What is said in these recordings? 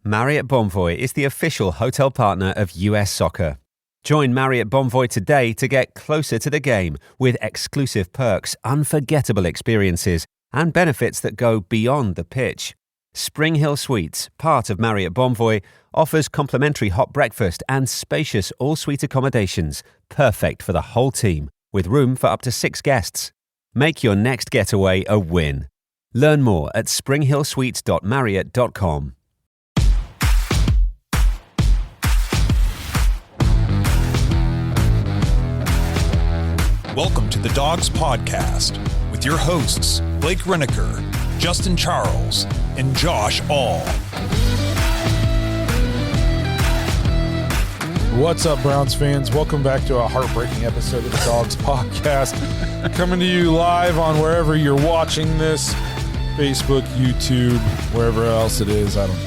Marriott Bonvoy is the official hotel partner of US Soccer. Join Marriott Bonvoy today to get closer to the game with exclusive perks, unforgettable experiences, and benefits that go beyond the pitch. Spring Hill Suites, part of Marriott Bonvoy, offers complimentary hot breakfast and spacious all-suite accommodations, perfect for the whole team, with room for up to 6 guests. Make your next getaway a win. Learn more at springhillsuites.marriott.com. Welcome to the Dogs Podcast with your hosts, Blake Reneker, Justin Charles, and Josh All. What's up, Browns fans? Welcome back to a heartbreaking episode of the Dogs Podcast. Coming to you live on wherever you're watching this, Facebook, YouTube, wherever else it is. I don't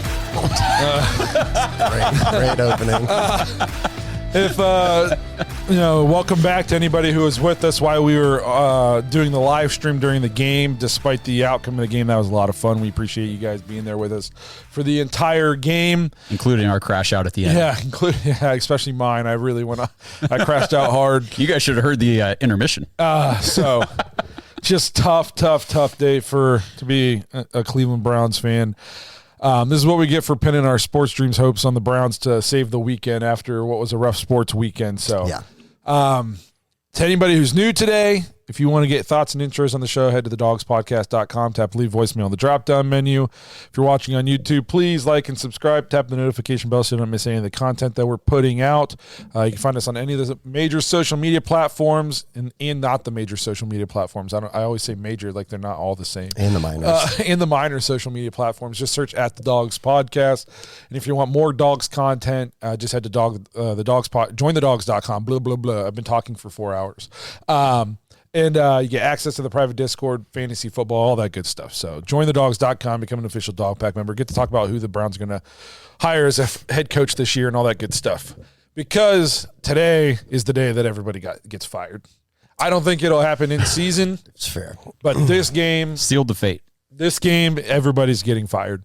know. Great opening. Welcome back to anybody who was with us while we were doing the live stream during the game. Despite the outcome of the game, that was a lot of fun. We appreciate you guys being there with us for the entire game, including our crash out at the end. Yeah, especially mine. I crashed out hard. You guys should have heard the intermission. So just tough day to be a Cleveland Browns fan. This is what we get for pinning our sports dreams hopes on the Browns to save the weekend after what was a rough sports weekend. So, to anybody who's new today, if you want to get thoughts and intros on the show, head to thedogspodcast.com, tap leave voicemail on the drop-down menu. If you're watching on YouTube, please like and subscribe, tap the notification bell so you don't miss any of the content that we're putting out. You can find us on any of the major social media platforms and not the major social media platforms. I always say major like they're not all the same. And the minors. And the minor social media platforms. Just search at the Dogs Podcast. And if you want more Dogs content, just head to jointhedogs.com. Blah, blah, blah. I've been talking for 4 hours. And you get access to the private Discord, fantasy football, all that good stuff. So jointhedogs.com, become an official Dog Pack member. Get to talk about who the Browns are going to hire as a head coach this year and all that good stuff. Because today is the day that everybody gets fired. I don't think it'll happen in season. It's fair. But this game. Sealed the fate. This game, everybody's getting fired.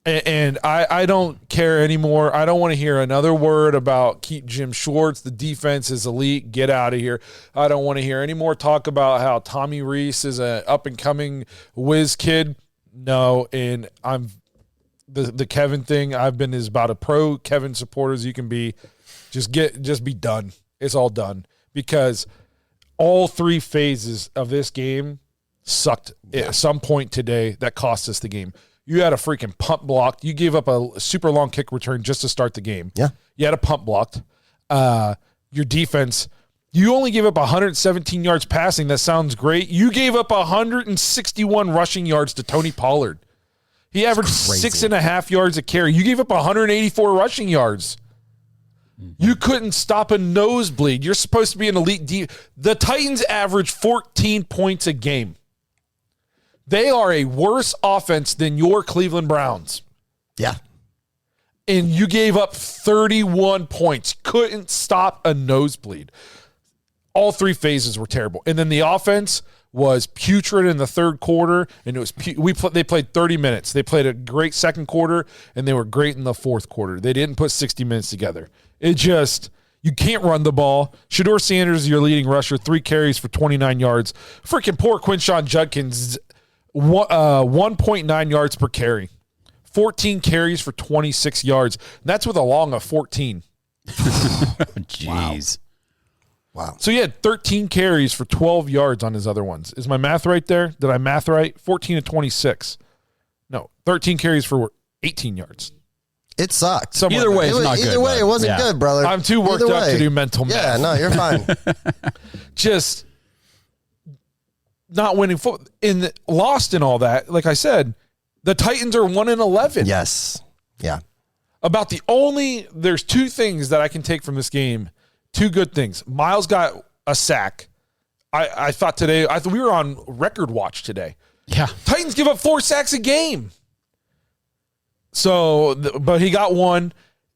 And I don't care anymore. I don't want to hear another word about keep Jim Schwartz. The defense is elite. Get out of here. I don't want to hear any more talk about how Tommy Rees is an up-and-coming whiz kid. No, and I'm the Kevin thing. I've been as about a pro Kevin supporter as you can be. Just be done. It's all done because all 3 phases of this game sucked at some point today that cost us the game. You had a freaking punt blocked. You gave up a super long kick return just to start the game. Yeah. You had a punt blocked. Your defense, you only gave up 117 yards passing. That sounds great. You gave up 161 rushing yards to Tony Pollard. He averaged 6.5 yards a carry. You gave up 184 rushing yards. You couldn't stop a nosebleed. You're supposed to be an elite The Titans average 14 points a game. They are a worse offense than your Cleveland Browns. Yeah. And you gave up 31 points. Couldn't stop a nosebleed. All 3 phases were terrible. And then the offense was putrid in the third quarter, and it was they played 30 minutes. They played a great second quarter, and they were great in the fourth quarter. They didn't put 60 minutes together. You can't run the ball. Shedeur Sanders is your leading rusher, 3 carries for 29 yards. Freaking poor Quinshon Judkins, 1.9 yards per carry. 14 carries for 26 yards. And that's with a long of 14. Jeez. Wow. So he had 13 carries for 12 yards on his other ones. Is my math right there? Did I math right? 14 to 26. No, 13 carries for 18 yards. It sucked. Either way, it's not good. Either way, it wasn't good, brother. I'm too worked up to do mental math. Yeah, no, you're fine. Just not winning lost in all that. Like I said, the Titans are 1-11. Yes. Yeah. There's 2 things that I can take from this game. 2 good things. Miles got a sack. I thought today, we were on record watch today. Yeah. Titans give up 4 sacks a game. So, but he got 1,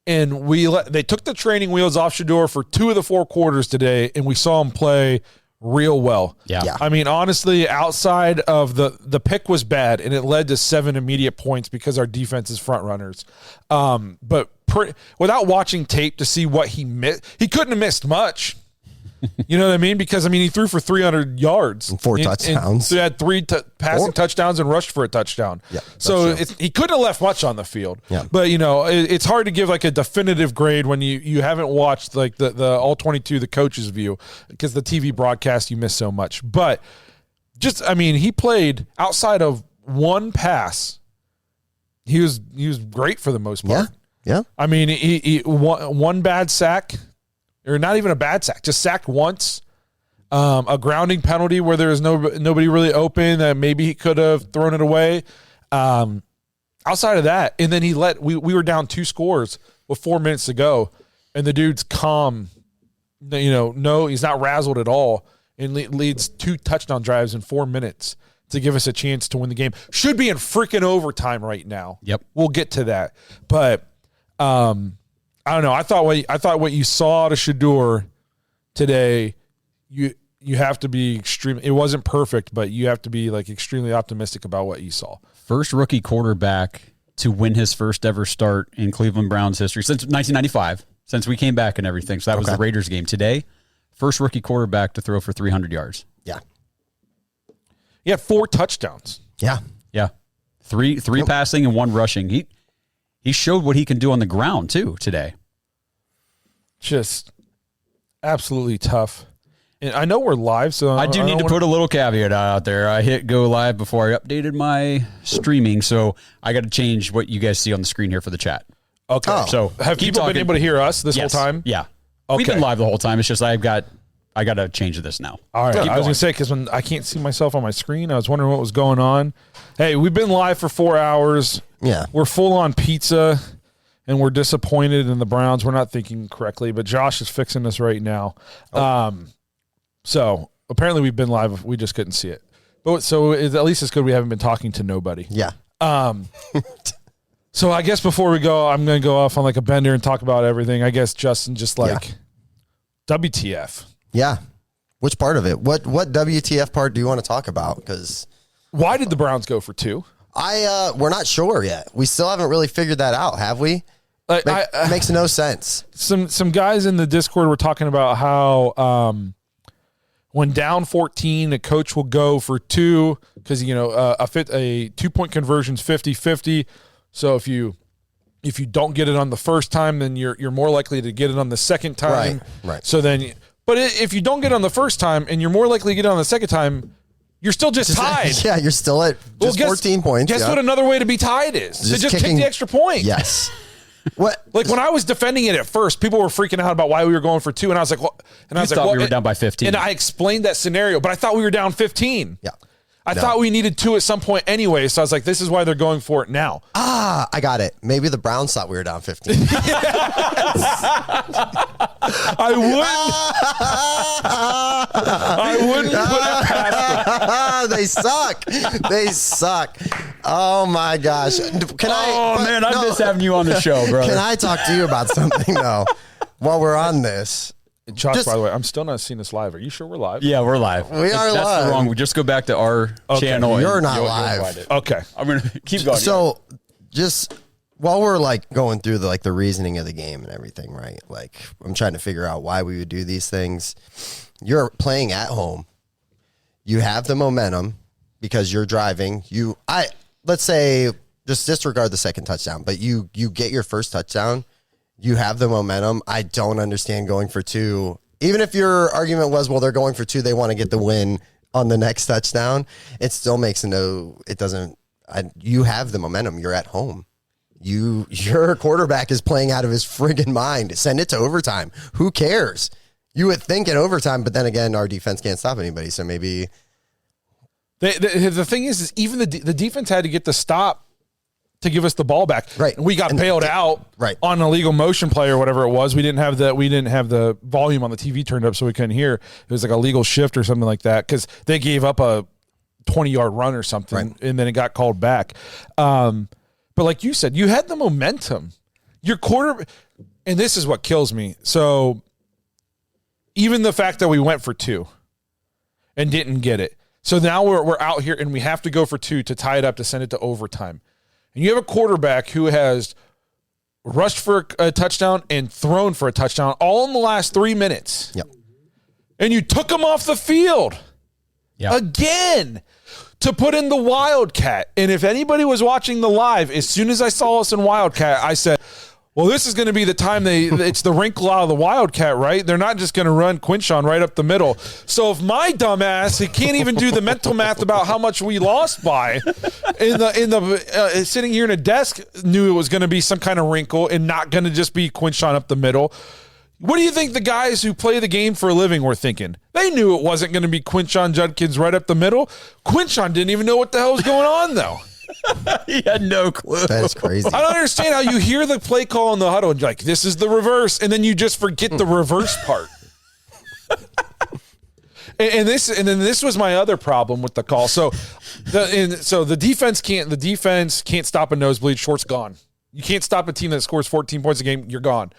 and they took the training wheels off Shedeur for 2 of the 4 quarters today, and we saw him play real well. Yeah. Yeah. I mean, honestly, outside of the pick was bad, and it led to 7 immediate points because our defense is front runners. But without watching tape to see what he missed, he couldn't have missed much. You know what I mean? Because, I mean, he threw for 300 yards. And 4 touchdowns. So he had 3 passing 4 touchdowns and rushed for a touchdown. Yeah, so that's true. he couldn't have left much on the field. Yeah. But, you know, it's hard to give like a definitive grade when you haven't watched like the all 22, the coach's view, because the TV broadcast, you miss so much. But just, I mean, he played outside of one pass. He was great for the most part. Yeah. I mean, he one bad sack, or not even a bad sack, just sacked once. A grounding penalty where there was nobody really open that maybe he could have thrown it away. Outside of that, and then we were down 2 scores with 4 minutes to go, and the dude's calm. You know, no, he's not razzled at all, and leads 2 touchdown drives in 4 minutes to give us a chance to win the game. Should be in freaking overtime right now. Yep. We'll get to that, but I don't know. I thought what you saw to Shedeur today, you have to be extreme. It wasn't perfect, but you have to be like extremely optimistic about what you saw. First rookie quarterback to win his first ever start in Cleveland Browns history since 1995, since we came back and everything. So that was the Raiders game today. First rookie quarterback to throw for 300 yards. Yeah. He had 4 touchdowns. Yeah. Yeah. Three passing and 1 rushing. He showed what he can do on the ground too today. Just absolutely tough. And I know we're live, so I do need to put a little caveat out there. I hit go live before I updated my streaming, so I got to change what you guys see on the screen here for the chat. Okay. Oh. So Have keep people talking. been able to hear us this Yes. whole time? Yeah. Okay. We've been live the whole time. It's just I got to change this now. All right. Keep I was going. going to say, because when I can't see myself on my screen, I was wondering what was going on. Hey, we've been live for 4 hours. Yeah. We're full on pizza, and we're disappointed in the Browns. We're not thinking correctly, but Josh is fixing this right now. So apparently we've been live. We just couldn't see it. But so at least it's good we haven't been talking to nobody. Yeah. So I guess before we go, I'm going to go off on like a bender and talk about everything. I guess Justin, just like WTF. Yeah. Which part of it? What WTF part do you want to talk about? Because Why did the Browns go for 2? we're not sure yet. We still haven't really figured that out, have we? Like, Makes no sense. Some guys in the Discord were talking about how when down 14, a coach will go for 2 because a 2-point conversion's 50-50. So if you don't get it on the first time, then you're more likely to get it on the second time. Right. So then, but if you don't get it on the first time and you're more likely to get it on the second time, you're still just tied. Yeah, you're still at just 14 points. Guess yeah. what another way to be tied is? To just kick the extra point. Yes. What? Like when I was defending it at first, people were freaking out about why we were going for 2, and I was like, "What?" And I was like, thought "Well," we were down by 15. And I explained that scenario, but I thought we were down 15. Yeah. I thought we needed 2 at some point anyway, so I was like, "This is why they're going for it now." I got it. Maybe the Browns thought we were down 15. I wouldn't put it past them. They suck. They suck. Oh my gosh. Can I? Oh man, I miss having you on the show, bro. Can I talk to you about something though? While we're on this, Josh, Just- by the way, I'm still not seeing this live. Are you sure we're live? Yeah, we're live. We are That's live. the wrong. We just go back to our channel. and You're not you'll live. find it. Okay. I'm gonna keep going. so just while we're like going through the reasoning of the game and everything, right? Like I'm trying to figure out why we would do these things. You're playing at home. You have the momentum because you're driving. Let's say just disregard the second touchdown, but you get your first touchdown. You have the momentum. I don't understand going for 2. Even if your argument was, well, they're going for 2, they want to get the win on the next touchdown. It still makes it doesn't. You have the momentum. You're at home. Your quarterback is playing out of his friggin' mind. Send it to overtime. Who cares? You would think in overtime, but then again, our defense can't stop anybody. So maybe The thing is even the defense had to get the stop to give us the ball back. Right. We got And bailed out right. on an illegal motion play or whatever it was. We didn't have the volume on the TV turned up so we couldn't hear. It was like a legal shift or something like that because they gave up a 20-yard run or something, Right. and then it got called back. But like you said, you had the momentum. Your quarter, and this is what kills me. So even the fact that we went for 2, and didn't get it. So now we're out here, and we have to go for 2 to tie it up to send it to overtime. And you have a quarterback who has rushed for a touchdown and thrown for a touchdown all in the last 3 minutes. Yep. And you took him off the field Yeah. again to put in the Wildcat. And if anybody was watching the live, as soon as I saw us in Wildcat, I said, well, this is going to be the time it's the wrinkle out of the Wildcat, right? They're not just going to run Quinshon right up the middle. So if my dumbass, he can't even do the mental math about how much we lost by sitting here in a desk, knew it was going to be some kind of wrinkle and not going to just be Quinshon up the middle. What do you think the guys who play the game for a living were thinking? They knew it wasn't going to be Quinshon Judkins right up the middle. Quinshon didn't even know what the hell was going on, though. He had no clue. That is crazy. I don't understand how you hear the play call in the huddle and you're like, this is the reverse, and then you just forget the reverse part. and then this was my other problem with the call. So the defense can't stop a nosebleed. Short's gone. You can't stop a team that scores 14 points a game. You're gone.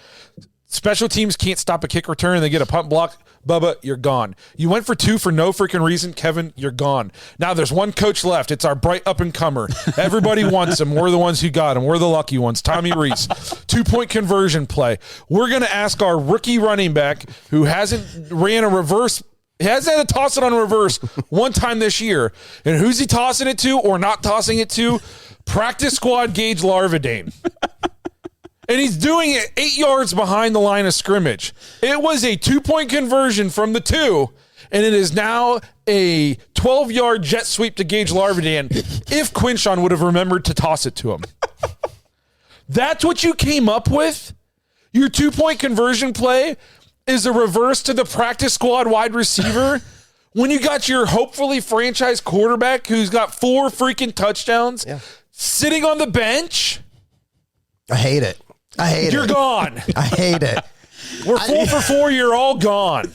Special teams can't stop a kick return. They get a punt block. Bubba, you're gone. You went for 2 for no freaking reason. Kevin, you're gone. Now there's one coach left. It's our bright up-and-comer. Everybody wants him. We're the ones who got him. We're the lucky ones. Tommy Reese. 2-point conversion play. We're going to ask our rookie running back who hasn't ran a reverse. He hasn't had to toss it on a reverse one time this year. And who's he tossing it to or not tossing it to? Practice squad Gage Larvadame. And he's doing it 8 yards behind the line of scrimmage. It was a 2-point conversion from the 2, and it is now a 12-yard jet sweep to Gage Larvadame if Quinshon would have remembered to toss it to him. That's what you came up with? Your 2-point conversion play is a reverse to the practice squad wide receiver when you got your hopefully franchise quarterback who's got 4 freaking touchdowns sitting on the bench? I hate it. You're gone. I hate it. We're 4 for 4. You're all gone.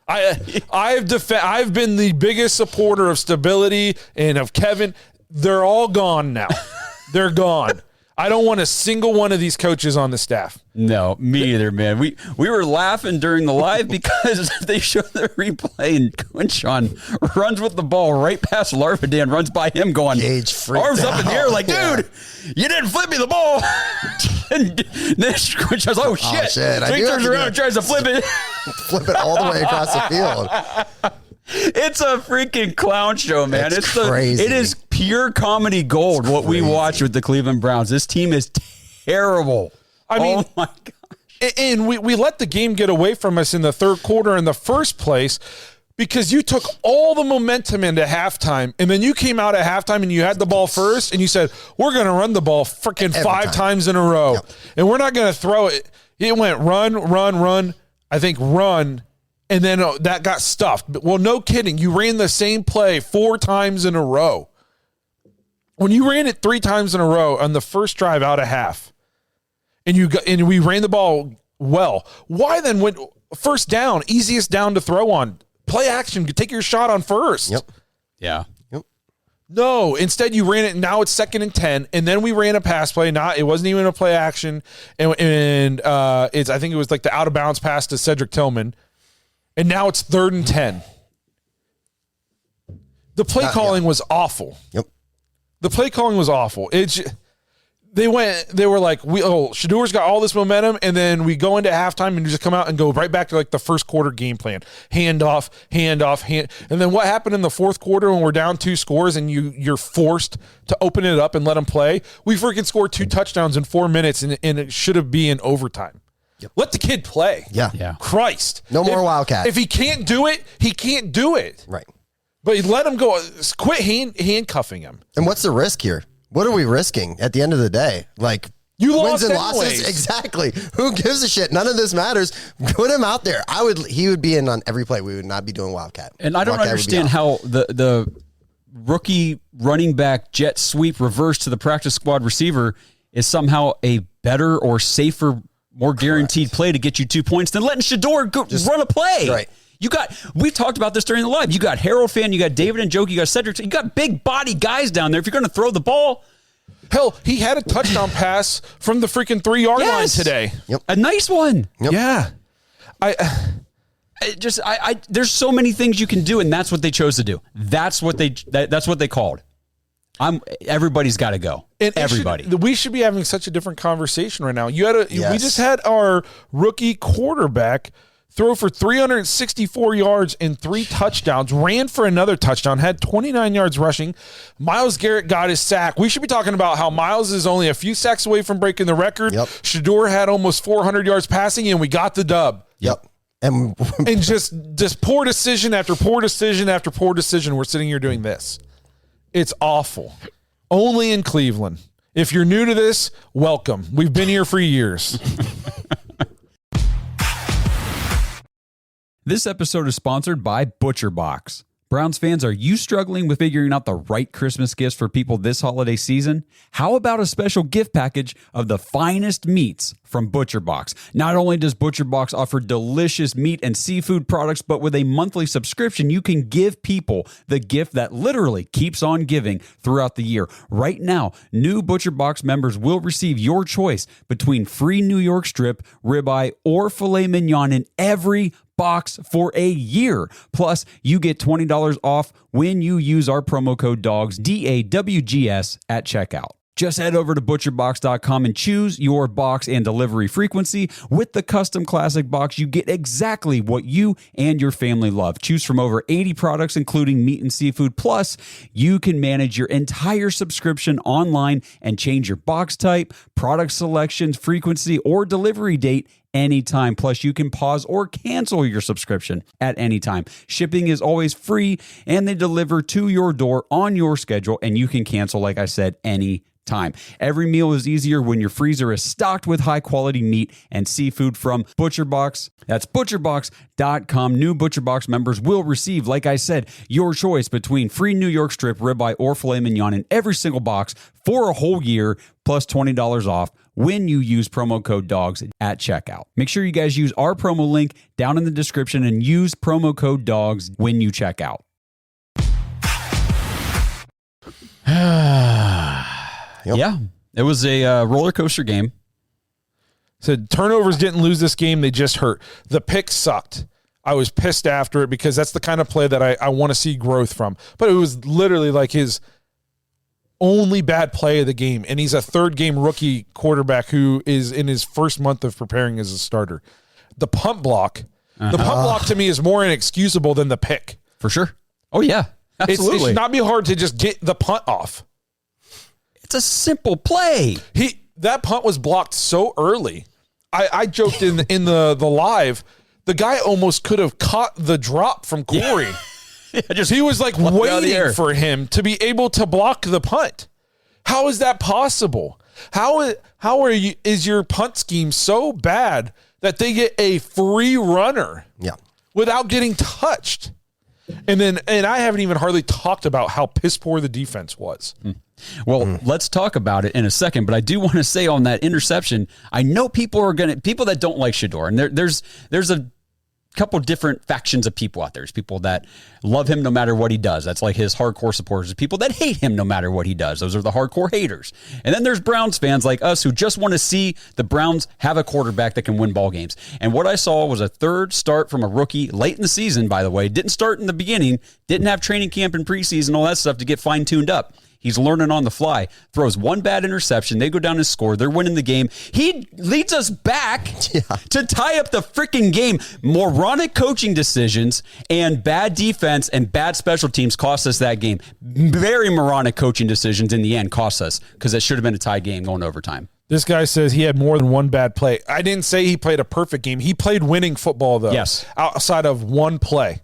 I've been the biggest supporter of stability and of Kevin. They're all gone now. They're gone. I don't want a single one of these coaches on the staff. No, me either, man. We were laughing during the live because they showed the replay and Quinshon runs with the ball right past Larvadame, runs by him going, arms up in the air like, dude, you didn't flip me the ball. And then Quinshon's like, oh, shit. So he turns around and tries to flip it. Flip it all the way across the field. It's a freaking clown show, man. It's crazy. It is pure comedy gold what we watch with the Cleveland Browns. This team is terrible. I mean, oh my gosh. And we let the game get away from us in the third quarter in the first place because you took all the momentum into halftime, and then you came out at halftime and you had the ball first, and you said, we're going to run the ball freaking 5 times in a row, and we're not going to throw it. It went run, I think run, and then that got stuffed. Well, no kidding. You ran the same play 4 times in a row. When you ran it 3 times in a row on the first drive out of half, and we ran the ball well, why then went first down, easiest down to throw on, play action, take your shot on first? Yep. Yeah. Yep. No, instead you ran it. Now it's 2nd and 10, and then we ran a pass play. It wasn't even a play action, and I think it was like the out of bounds pass to Cedric Tillman. And now it's 3rd and 10. The play calling was awful. Yep. The play calling was awful. They were like, Shadour's got all this momentum, and then we go into halftime and just come out and go right back to like the first quarter game plan. Hand off. And then what happened in the fourth quarter when we're down 2 scores and you're forced to open it up and let them play? We freaking scored 2 touchdowns in 4 minutes, and it should have been in overtime. Yep. Let the kid play. Yeah. Christ. No more Wildcat. If he can't do it, he can't do it. Right. But let him go. Quit handcuffing him. And what's the risk here? What are we risking at the end of the day? Like, you wins lost and losses? anyways. Exactly. Who gives a shit? None of this matters. Put him out there. He would be in on every play. We would not be doing Wildcat. And I don't understand how the rookie running back jet sweep reverse to the practice squad receiver is somehow a better or safer, more guaranteed play to get you 2 points than letting Shador run a play. Right. We've talked about this during the live. You got Harold Fan, you got David and Joke, you got Cedric, you got big body guys down there. If you're going to throw the ball. Hell, he had a touchdown pass from the freaking 3-yard line today. Yep. A nice one. Yep. Yeah. There's so many things you can do, and that's what they chose to do. That's what they called. Everybody's got to go. Everybody. We should be having such a different conversation right now. We just had our rookie quarterback throw for 364 yards and 3 touchdowns, ran for another touchdown, had 29 yards rushing. Myles Garrett got his sack. We should be talking about how Myles is only a few sacks away from breaking the record. Yep. Shedeur had almost 400 yards passing, and we got the dub. Yep. And just poor decision after poor decision after poor decision. We're sitting here doing this. It's awful. Only in Cleveland. If you're new to this, welcome. We've been here for years. This episode is sponsored by ButcherBox. Browns fans, are you struggling with figuring out the right Christmas gifts for people this holiday season? How about a special gift package of the finest meats from ButcherBox? Not only does ButcherBox offer delicious meat and seafood products, but with a monthly subscription, you can give people the gift that literally keeps on giving throughout the year. Right now, new ButcherBox members will receive your choice between free New York strip, ribeye, or filet mignon in every box for a year. Plus, you get $20 off when you use our promo code DAWGS, DAWGS, at checkout. Just head over to butcherbox.com and choose your box and delivery frequency. With the custom classic box, you get exactly what you and your family love. Choose from over 80 products, including meat and seafood. Plus, you can manage your entire subscription online and change your box type, product selection, frequency, or delivery date anytime. Plus, you can pause or cancel your subscription at any time. Shipping is always free, and they deliver to your door on your schedule, and you can cancel, like I said, any time. Every meal is easier when your freezer is stocked with high-quality meat and seafood from ButcherBox. That's butcherbox.com. New ButcherBox members will receive, like I said, your choice between free New York strip, ribeye, or filet mignon in every single box for a whole year, plus $20 off when you use promo code DAWGS at checkout. Make sure you guys use our promo link down in the description and use promo code DAWGS when you check out. Yep. Yeah, it was a roller coaster game. Said turnovers didn't lose this game. They just hurt. The pick sucked. I was pissed after it because that's the kind of play that I want to see growth from. But it was literally like his only bad play of the game. And he's a third-game rookie quarterback who is in his first month of preparing as a starter. The punt block. The punt block to me is more inexcusable than the pick. For sure. Oh, yeah. Absolutely. It should not be hard to just get the punt off. It's a simple play. That punt was blocked so early. I joked in the live, the guy almost could have caught the drop from Corey. Yeah, he was like waiting for him to be able to block the punt. How is that possible? Is your punt scheme so bad that they get a free runner without getting touched? And I haven't even hardly talked about how piss poor the defense was. Well, let's talk about it in a second, but I do want to say on that interception, I know people that don't like Shedeur, and there's a couple different factions of people out there. There's people that love him no matter what he does. That's like his hardcore supporters. There's people that hate him no matter what he does. Those are the hardcore haters. And then there's Browns fans like us who just want to see the Browns have a quarterback that can win ball games. And what I saw was a third start from a rookie late in the season, by the way. Didn't start in the beginning, didn't have training camp and preseason, all that stuff to get fine-tuned up. He's learning on the fly, throws one bad interception. They go down and score. They're winning the game. He leads us back to tie up the freaking game. Moronic coaching decisions and bad defense and bad special teams cost us that game. Very moronic coaching decisions in the end cost us because it should have been a tie game going to overtime. This guy says he had more than one bad play. I didn't say he played a perfect game. He played winning football, though. Yes. Outside of one play.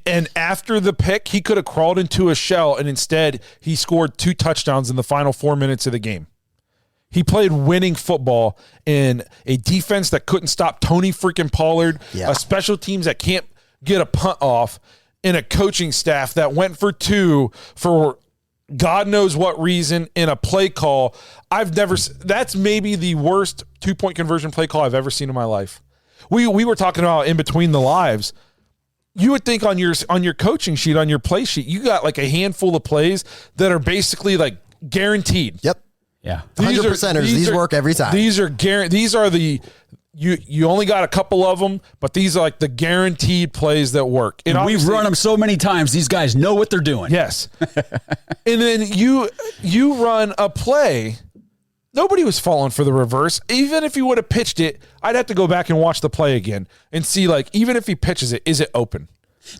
And after the pick, he could have crawled into a shell, and instead he scored 2 touchdowns in the final 4 minutes of the game. He played winning football in a defense that couldn't stop Tony freaking Pollard, a special teams that can't get a punt off, and a coaching staff that went for 2 for God knows what reason in a play call. That's maybe the worst 2-point conversion play call I've ever seen in my life. We were talking about in between the lives. You would think on your coaching sheet, on your play sheet, you got like a handful of plays that are basically like guaranteed. Yep. Yeah. 100%ers. These work every time. These are the you only got a couple of them, but these are like the guaranteed plays that work. And we've run them so many times. These guys know what they're doing. Yes. And then you run a play. Nobody was falling for the reverse. Even if he would have pitched it, I'd have to go back and watch the play again and see, like, even if he pitches it, is it open?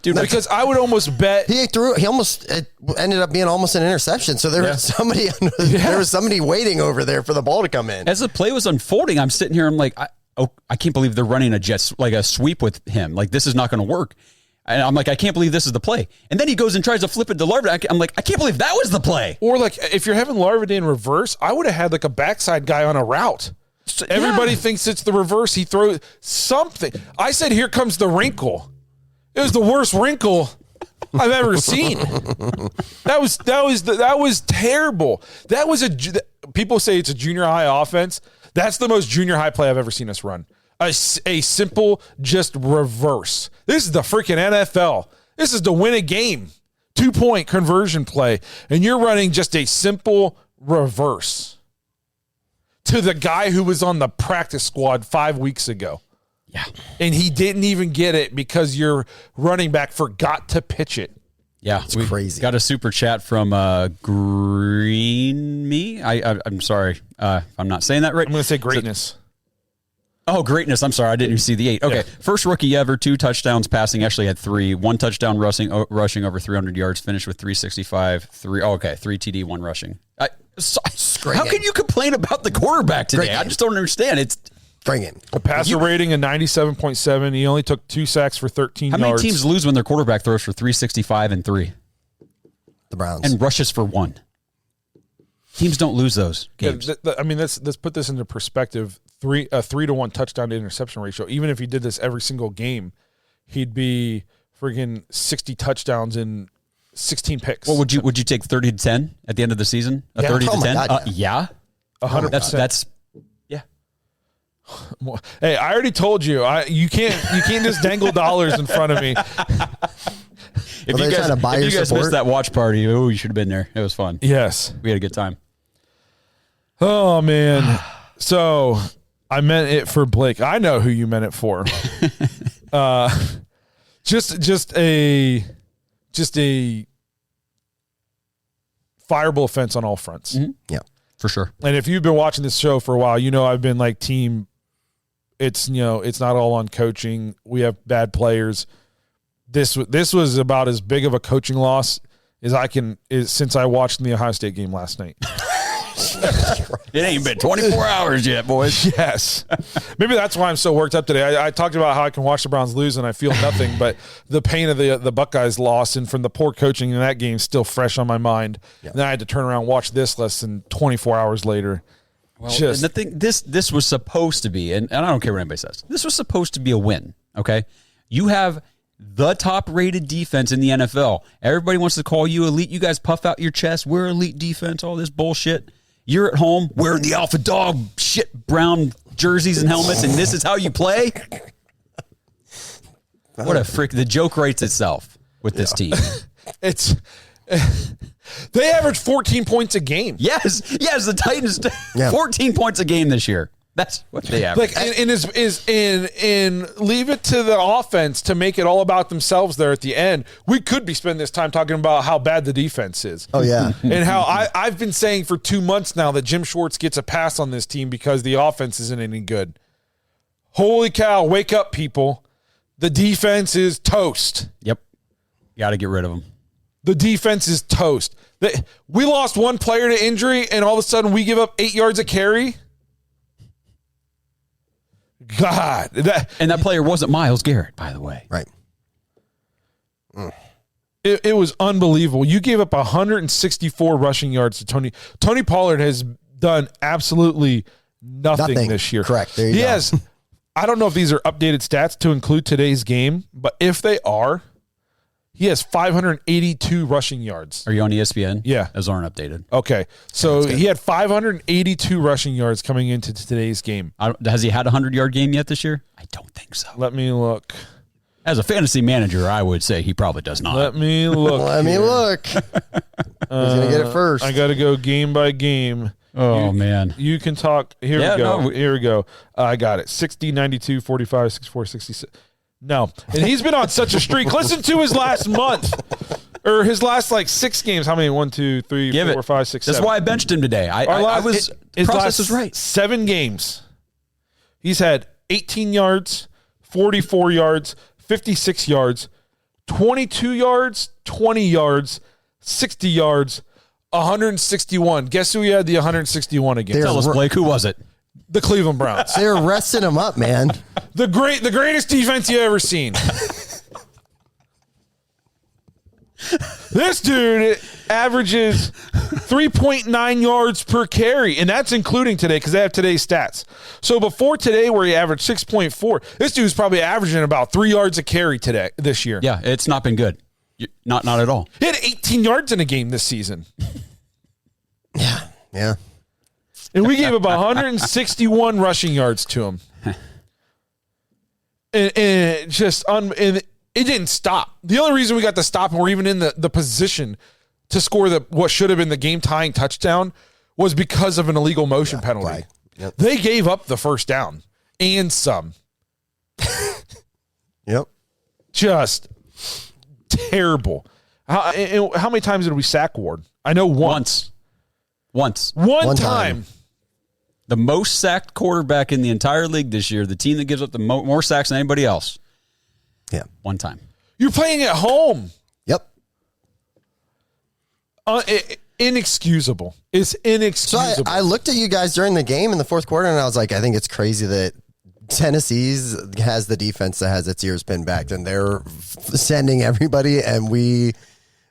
Dude, because I would almost bet he almost it ended up being almost an interception. So there was somebody there was somebody waiting over there for the ball to come in. As the play was unfolding, I'm sitting here, I'm like, I can't believe they're running a sweep with him. Like, this is not going to work. And I'm like, I can't believe this is the play. And then he goes and tries to flip it to Larvidan. I'm like, I can't believe that was the play. Or like, if you're having Larvidan reverse, I would have had like a backside guy on a route. Everybody thinks it's the reverse. He throws something. I said, here comes the wrinkle. It was the worst wrinkle I've ever seen. That was terrible. That was people say it's a junior high offense. That's the most junior high play I've ever seen us run. A simple just reverse. This is the freaking NFL. This is to win a game. 2-point conversion play. And you're running just a simple reverse to the guy who was on the practice squad 5 weeks ago. Yeah. And he didn't even get it because your running back forgot to pitch it. Yeah. It's crazy. Got a super chat from Green Me. I'm sorry. I'm not saying that right. I'm going to say greatness. Greatness. I'm sorry. I didn't even see the 8. Okay. Yeah. First rookie ever, 2 touchdowns passing. Actually had 3. 1 touchdown rushing over 300 yards. Finished with 365. 3 TD, 1 rushing. How can you complain about the quarterback today? I just don't understand. It's Bring it. A passer rating of 97.7. He only took 2 sacks for 13 yards. How many teams lose when their quarterback throws for 365 and 3? The Browns. And rushes for 1. Teams don't lose those games. I mean, let's put this into perspective. 3-to-1 touchdown to interception ratio. Even if he did this every single game, he'd be friggin' 60 touchdowns and 16 picks. Well, would you take 30-10 at the end of the season? 30-10? Yeah. 100%. That's Hey, I already told you. You can't just dangle dollars in front of me. If you guys missed that watch party, you should have been there. It was fun. Yes. We had a good time. Oh, man. So I meant it for Blake. I know who you meant it for. Just a fireable offense on all fronts. Mm-hmm. Yeah, for sure. And if you've been watching this show for a while, you know I've been like team. It's not all on coaching. We have bad players. This was about as big of a coaching loss as since I watched the Ohio State game last night. It ain't been 24 hours yet, boys. Yes. Maybe that's why I'm so worked up today. I talked about how I can watch the Browns lose and I feel nothing, but the pain of the Buckeyes loss and from the poor coaching in that game still fresh on my mind. Yeah. Then I had to turn around and watch this less than 24 hours later. Well, and the thing, this was supposed to be, and I don't care what anybody says, this was supposed to be a win, okay? You have the top-rated defense in the NFL. Everybody wants to call you elite. You guys puff out your chest. We're elite defense, all this bullshit. You're at home wearing the alpha dog shit brown jerseys and helmets, and this is how you play? What a frick. The joke writes itself with this team. They average 14 points a game. Yes, the Titans 14 points a game this year. That's what they average. Like, and leave it to the offense to make it all about themselves there at the end. We could be spending this time talking about how bad the defense is. Oh, yeah. And how I've been saying for 2 months now that Jim Schwartz gets a pass on this team because the offense isn't any good. Holy cow, wake up, people. The defense is toast. Yep. You got to get rid of them. The defense is toast. We lost one player to injury, and all of a sudden we give up 8 yards a carry? God. And that player wasn't Myles Garrett, by the way. Right. It was unbelievable. You gave up 164 rushing yards to Tony. Tony Pollard has done absolutely nothing this year. Correct. There you go. I don't know if these are updated stats to include today's game, but if they are, he has 582 rushing yards. Are you on ESPN? Yeah. Those aren't updated. Okay. So he had 582 rushing yards coming into today's game. Has he had a 100-yard game yet this year? I don't think so. Let me look. As a fantasy manager, I would say he probably does not. Let me look. Let me look. Who's gonna get it first? I got to go game by game. Man. You can talk. Here we go. Here we go. I got it. 60, 92, 45, 64, 66. No. And he's been on such a streak. Listen to his last month. Or his last, 6 games. How many? 1, 2, 3, 4, 5, 6, 7. That's why I benched him today. The process is right. 7 games. He's had 18 yards, 44 yards, 56 yards, 22 yards, 20 yards, 60 yards, 161. Guess who he had the 161 against? Tell us, Blake, who was it? The Cleveland Browns. They were resting him up, man. The greatest defense you ever seen. This dude averages 3.9 yards per carry, and that's including today because they have today's stats. So before today, where he averaged 6.4, this dude's probably averaging about 3 yards a carry this year. Yeah, it's not been good. Not at all. He had 18 yards in a game this season. Yeah. And we gave about 161 rushing yards to him. And it just and it didn't stop. The only reason we got to stop and we're even in the position to score what should have been the game-tying touchdown was because of an illegal motion penalty. Right. Yep. They gave up the first down and some. Yep. Just terrible. How many times did we sack Ward? I know once. Once. One time. The most sacked quarterback in the entire league this year, the team that gives up the more sacks than anybody else. Yeah. One time. You're playing at home. Yep. Inexcusable. It's inexcusable. So I looked at you guys during the game in the fourth quarter, and I was like, I think it's crazy that Tennessee's has the defense that has its ears pinned back, and they're sending everybody, and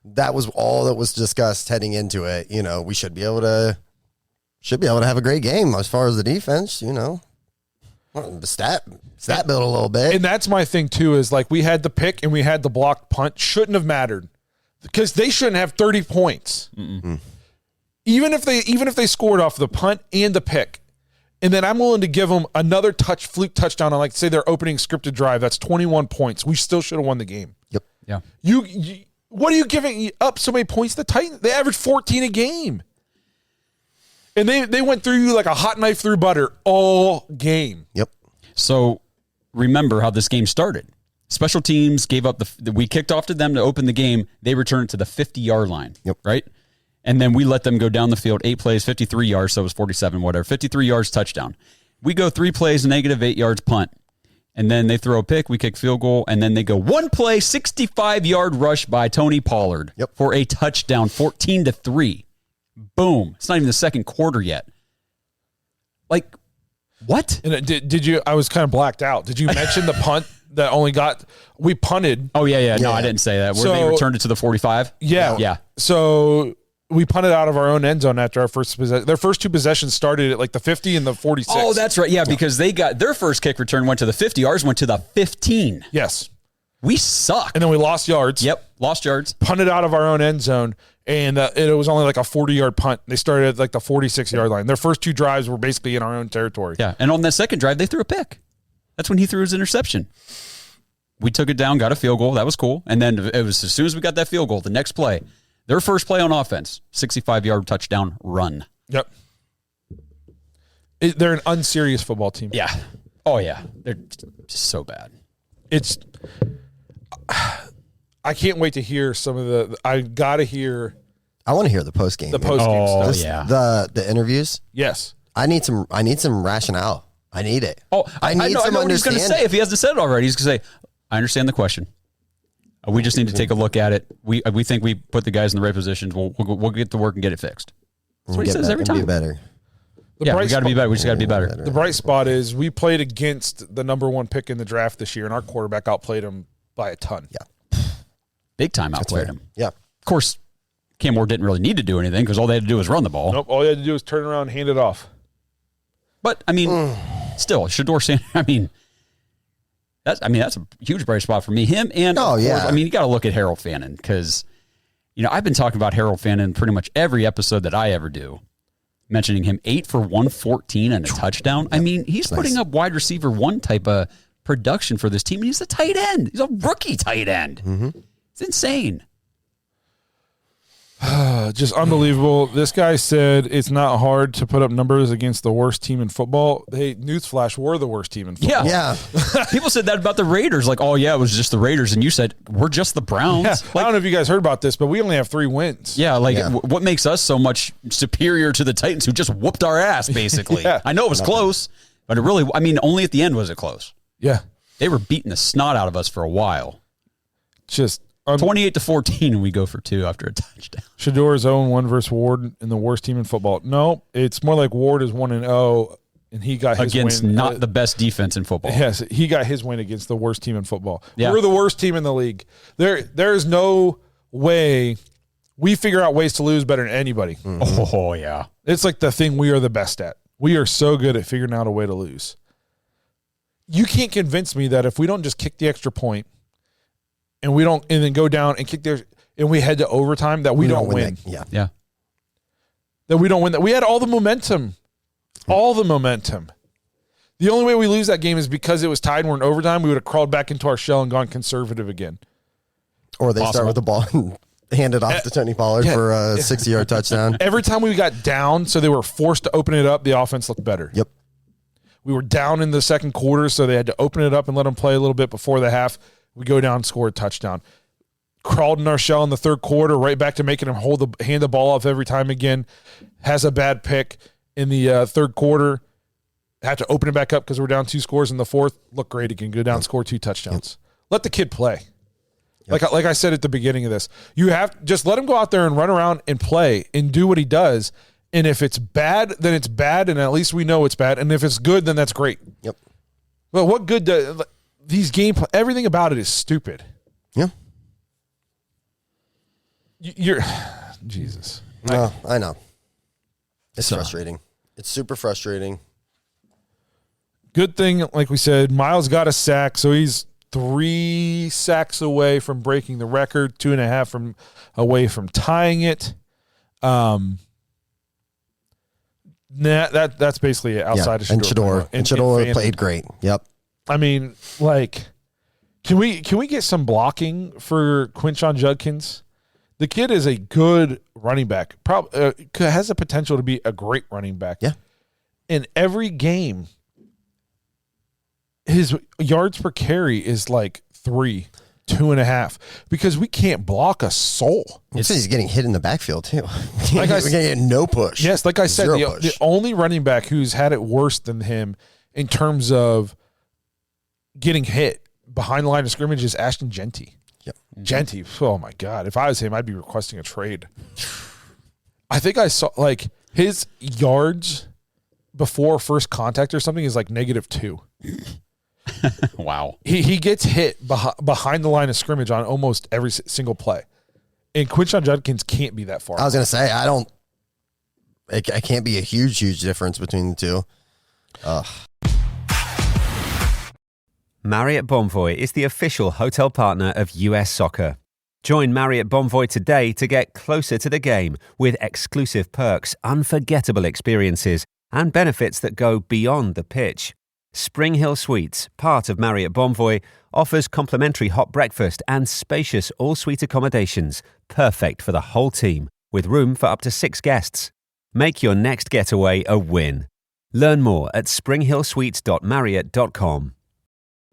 that was all that was discussed heading into it. We should be able to have a great game as far as the defense. The stat build a little bit, and that's my thing too. Is we had the pick and we had the blocked punt. Shouldn't have mattered because they shouldn't have 30 points. Mm-mm. Even if they scored off the punt and the pick. And then I'm willing to give them another fluke touchdown on, say, their opening scripted drive. That's 21 points. We still should have won the game. Yep. Yeah. You what are you giving up so many points to the Titans? They averaged 14 a game. And they went through you like a hot knife through butter all game. Yep. So remember how this game started. Special teams gave up we kicked off to them to open the game. They returned to the 50-yard line. Yep. Right? And then we let them go down the field, 8 plays, 53 yards, so it was 47, whatever, 53 yards, touchdown. We go 3 plays, -8 yards, punt. And then they throw a pick, we kick field goal, and then they go 1 play, 65-yard rush by Tony Pollard for a touchdown, 14-3. Boom. It's not even the second quarter yet. What? And did you, I was kind of blacked out. Did you mention the punt that we punted? Oh, yeah. No, I didn't say that. Where they returned it to the 45? Yeah. Yeah. So we punted out of our own end zone after our first possession. Their first 2 possessions started at the 50 and the 46. Oh, that's right. Yeah, because they got their first kick return went to the 50. Ours went to the 15. Yes. We suck. And then we lost yards. Yep, lost yards. Punted out of our own end zone, and it was only a 40-yard punt. They started at the 46-yard line. Their first 2 drives were basically in our own territory. Yeah, and on that second drive, they threw a pick. That's when he threw his interception. We took it down, got a field goal. That was cool. And then it was as soon as we got that field goal, the next play, their first play on offense, 65-yard touchdown run. Yep. They're an unserious football team. Yeah. Oh, yeah. They're just so bad. I can't wait to hear some of I got to hear. I want to hear the post game. The post game stuff. Yeah. The interviews. Yes. I need some rationale. I need it. Oh, I need know some what he's going to say. If he hasn't said it already, he's going to say, I understand the question. We just need to take a look at it. We think we put the guys in the right positions. We'll get to work and get it fixed. That's what he says every time. Be better. We got to be better. We just got to be better. The bright spot is we played against the number 1 pick in the draft this year, and our quarterback outplayed him by a ton. Yeah. Big time outplayed him. Yeah. Of course, Cam Ward didn't really need to do anything because all they had to do was run the ball. Nope. All you had to do was turn around and hand it off. But, still, Shedeur Sanders, that's a huge bright spot for me. Him and, you got to look at Harold Fannin because, I've been talking about Harold Fannin pretty much every episode that I ever do, mentioning him 8 for 114 and a touchdown. He's putting up wide receiver 1 type of production for this team. And he's a tight end. He's a rookie tight end. It's insane. Just unbelievable. This guy said it's not hard to put up numbers against the worst team in football. Hey, newsflash, we're the worst team in football. Yeah. People said that about the Raiders. Like, oh, yeah, it was just the Raiders. And you said, we're just the Browns. Yeah. Like, I don't know if you guys heard about this, but we only have 3 wins. yeah, like what makes us so much superior to the Titans who just whooped our ass, basically? Yeah. I know it was close, but it really, I mean, only at the end was it close. Yeah. They were beating the snot out of us for a while. Just 28-14, and we go for 2 after a touchdown. Shador's 0-1 versus Ward in the worst team in football. No, it's more like Ward is 1-0, and he got his Against win. not the best defense in football. Yes, he got his win against the worst team in football. Yeah. We're the worst team in the league. There is no way we figure out ways to lose better than anybody. Oh, yeah. It's like the thing we are the best at. We are so good at figuring out a way to lose. You can't convince me that if we don't just kick the extra point and we don't, and then go down and kick and we head to overtime, that we don't win. Yeah. That we don't win. That we had all the momentum. All the momentum. The only way we lose that game is because it was tied and we're in overtime. We would have crawled back into our shell and gone conservative again. Or they start with the ball and hand it off to Tony Pollard for a 60-yard touchdown. Every time we got down, so they were forced to open it up, the offense looked better. Yep. We were down in the second quarter, so they had to open it up and let them play a little bit before the half. We go down, score a touchdown. Crawled in our shell in the third quarter, right back to making him hand the ball off every time again. Has a bad pick in the third quarter. Have to open it back up because we're down 2 scores in the fourth. Look great again. Go down, score 2 touchdowns. Let the kid play. Like I said at the beginning of this, you have just let him go out there and run around and play and do what he does. And if it's bad, then it's bad, and at least we know it's bad. And if it's good, then that's great. Yep. But what good does these everything about it is stupid. Yeah. You're Jesus. No, I know. It's frustrating. It's super frustrating. Good thing, like we said, Miles got a sack, so he's 3 sacks away from breaking the record, 2.5 away from tying it. That's basically it outside of Shador. And Shador played great. Yep. I mean, like, can we get some blocking for Quinshon Judkins? The kid is a good running back. Has the potential to be a great running back. Yeah. In every game, his yards per carry is like 3, 2.5, because we can't block a soul. He's getting hit in the backfield too. Like we're getting no push. Yes, like I said, the only running back who's had it worse than him in terms of getting hit behind the line of scrimmage is Ashton Genty. Yep. Genty, oh my God. If I was him, I'd be requesting a trade. I think I saw like his yards before first contact or something is like -2. Wow. He gets hit behind the line of scrimmage on almost every single play. And Quinshon Judkins can't be that far. I was going to say, it can't be a huge difference between the two. Marriott Bonvoy is the official hotel partner of US Soccer. Join Marriott Bonvoy today to get closer to the game with exclusive perks, unforgettable experiences, and benefits that go beyond the pitch. Spring Hill Suites, part of Marriott Bonvoy, offers complimentary hot breakfast and spacious all-suite accommodations, perfect for the whole team, with room for up to 6 guests. Make your next getaway a win. Learn more at springhillsuites.marriott.com.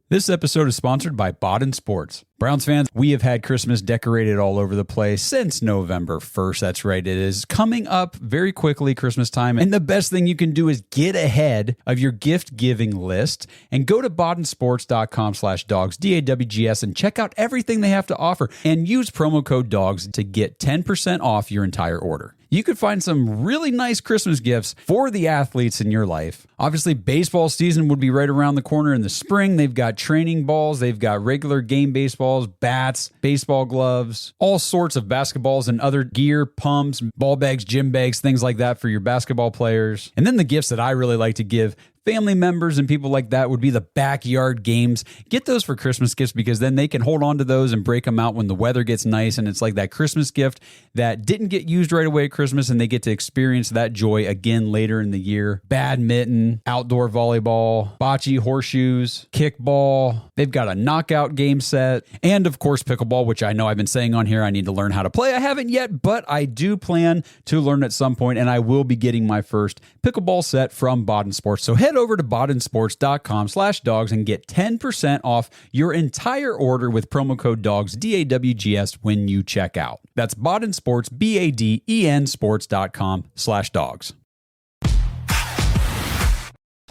This episode is sponsored by Baden Sports. Browns fans, we have had Christmas decorated all over the place since November 1st. That's right. It is coming up very quickly, Christmas time. And the best thing you can do is get ahead of your gift giving list and go to badensports.com/dogs, DAWGS, and check out everything they have to offer and use promo code DOGS to get 10% off your entire order. You could find some really nice Christmas gifts for the athletes in your life. Obviously, baseball season would be right around the corner in the spring. They've got training balls. They've got regular game baseballs, bats, baseball gloves, all sorts of basketballs and other gear, pumps, ball bags, gym bags, things like that for your basketball players. And then the gifts that I really like to give family members and people like that would be the backyard games. Get those for Christmas gifts because then they can hold on to those and break them out when the weather gets nice. And it's like that Christmas gift that didn't get used right away at Christmas, and they get to experience that joy again later in the year. Badminton, outdoor volleyball, bocce, horseshoes, kickball. They've got a knockout game set. And of course, pickleball, which I know I've been saying on here I need to learn how to play. I haven't yet, but I do plan to learn at some point, and I will be getting my first pickleball set from Baden Sports. So head over to badensports.com/dogs and get 10% off your entire order with promo code DOGS, DAWGS, when you check out. That's Baden Sports, BADEN sports.com/dogs.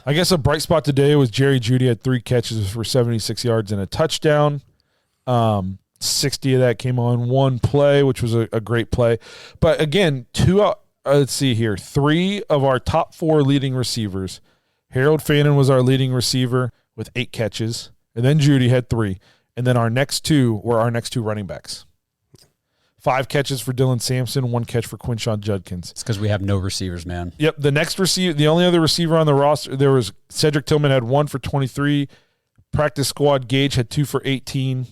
I guess a bright spot today was Jerry Jeudy had 3 catches for 76 yards and a touchdown. 60 of that came on one play, which was a great play. But again, let's see here. 3 of our top 4 leading receivers. Harold Fannin was our leading receiver with 8 catches, and then Jeudy had 3. And then our next 2 were our next 2 running backs. 5 catches for Dylan Sampson, 1 catch for Quinshon Judkins. It's because we have no receivers, man. Yep. The only other receiver on the roster, there was Cedric Tillman had 1 for 23. Practice squad Gage had 2 for 18.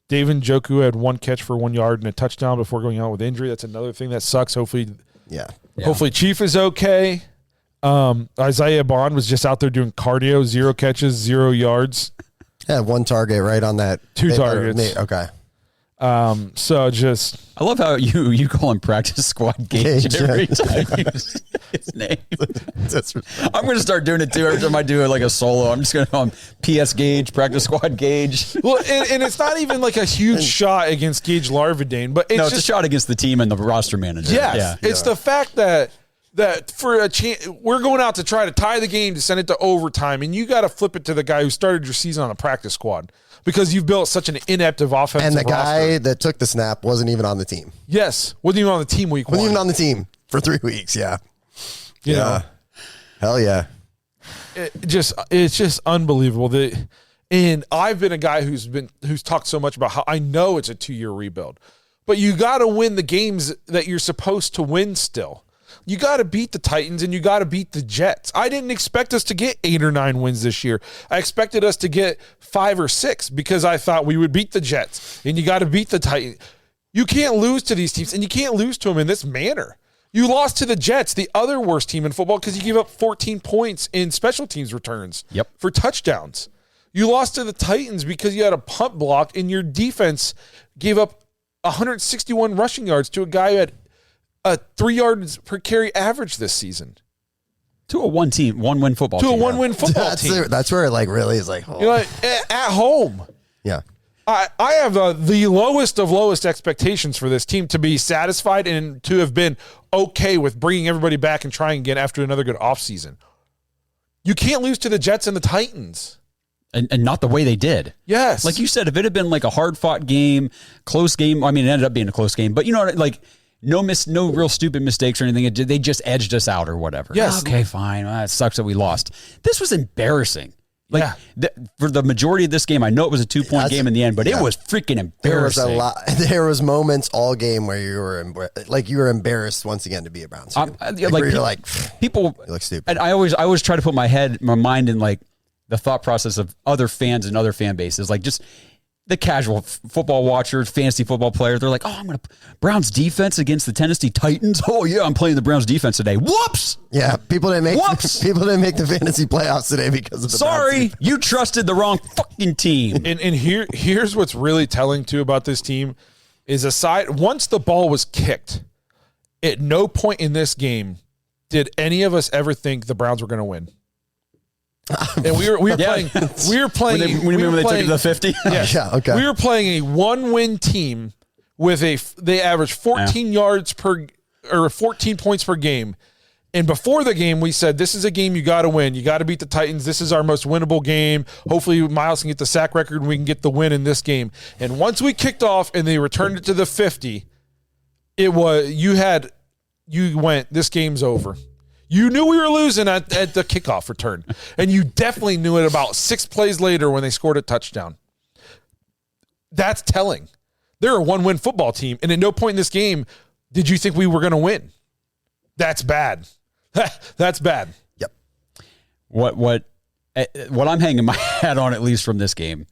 David Njoku had 1 catch for 1 yard and a touchdown before going out with injury. That's another thing that sucks. Hopefully Chief is okay. Isaiah Bond was just out there doing cardio, 0 catches, 0 yards. Yeah, 1 target right on that. 2 targets. Okay. So just I love how you call him practice squad Gage every time you say his name. I'm going to start doing it too every time I do like a solo. I'm just going to call him PS Gage, practice squad Gage. Well, and it's not even like a huge shot against Gage Larvadain, but it's a shot against the team and the roster manager. Yes, it's the fact that for a chance, we're going out to try to tie the game to send it to overtime, and you got to flip it to the guy who started your season on a practice squad because you've built such an ineptive offensive and the roster. guy that took the snap wasn't even on the team. Yes, wasn't even on the team week 1. Wasn't even on the team for 3 weeks. Yeah, yeah, hell yeah. It's just unbelievable and I've been a guy who's talked so much about how I know it's a 2-year rebuild, but you got to win the games that you're supposed to win still. You got to beat the Titans and you got to beat the Jets. I didn't expect us to get 8 or 9 wins this year. I expected us to get 5 or 6 because I thought we would beat the Jets, and you got to beat the Titans. You can't lose to these teams, and you can't lose to them in this manner. You lost to the Jets, the other worst team in football, because you gave up 14 points in special teams returns for touchdowns. You lost to the Titans because you had a punt block, and your defense gave up 161 rushing yards to a guy who had a 3 yards per carry average this season. To a one-win football team. To a one-win football team. That's where it like really is like, oh. You know, at home. Yeah. I have the lowest of lowest expectations for this team to be satisfied and to have been okay with bringing everybody back and trying again after another good offseason. You can't lose to the Jets and the Titans. And not the way they did. Yes. Like you said, if it had been like a hard-fought game, close game, I mean, it ended up being a close game, but you know, like no real stupid mistakes or anything. They just edged us out or whatever. Yes. Okay, fine. Well, it sucks that we lost. This was embarrassing. Like for the majority of this game, I know it was a 2-point game in the end, but it was freaking embarrassing. There was moments all game where you were embarrassed once again to be a Browns fan. People you look stupid. And I always try to put my mind in like the thought process of other fans and other fan bases, like just the casual football watchers, fantasy football players. They're like, oh, I'm going to Browns defense against the Tennessee Titans. Oh yeah, I'm playing the Browns defense today. Whoops. Yeah, people didn't make the fantasy playoffs today because of the Browns. You trusted the wrong fucking team. And here's what's really telling too about this team is once the ball was kicked, at no point in this game did any of us ever think the Browns were going to win. And we were playing. When they took it to the 50. Yes. Yeah. Okay. We were playing a 1-win team with they averaged 14 yards or 14 points per game. And before the game, we said, this is a game you got to win. You got to beat the Titans. This is our most winnable game. Hopefully Miles can get the sack record and we can get the win in this game. And once we kicked off and they returned it to the 50, you went, this game's over. You knew we were losing at the kickoff return, and you definitely knew it about 6 plays later when they scored a touchdown. That's telling. They're a 1-win football team, and at no point in this game did you think we were going to win. That's bad. That's bad. Yep. What I'm hanging my hat on, at least from this game,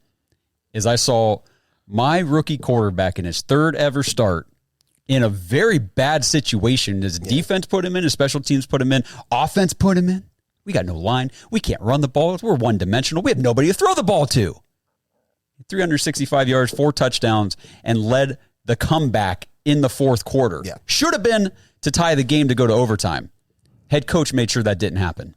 is I saw my rookie quarterback in his third ever start in a very bad situation. His defense put him in, his special teams put him in, offense put him in. We got no line. We can't run the ball. We're one-dimensional. We have nobody to throw the ball to. 365 yards, 4 touchdowns, and led the comeback in the fourth quarter. Yeah. Should have been to tie the game to go to overtime. Head coach made sure that didn't happen.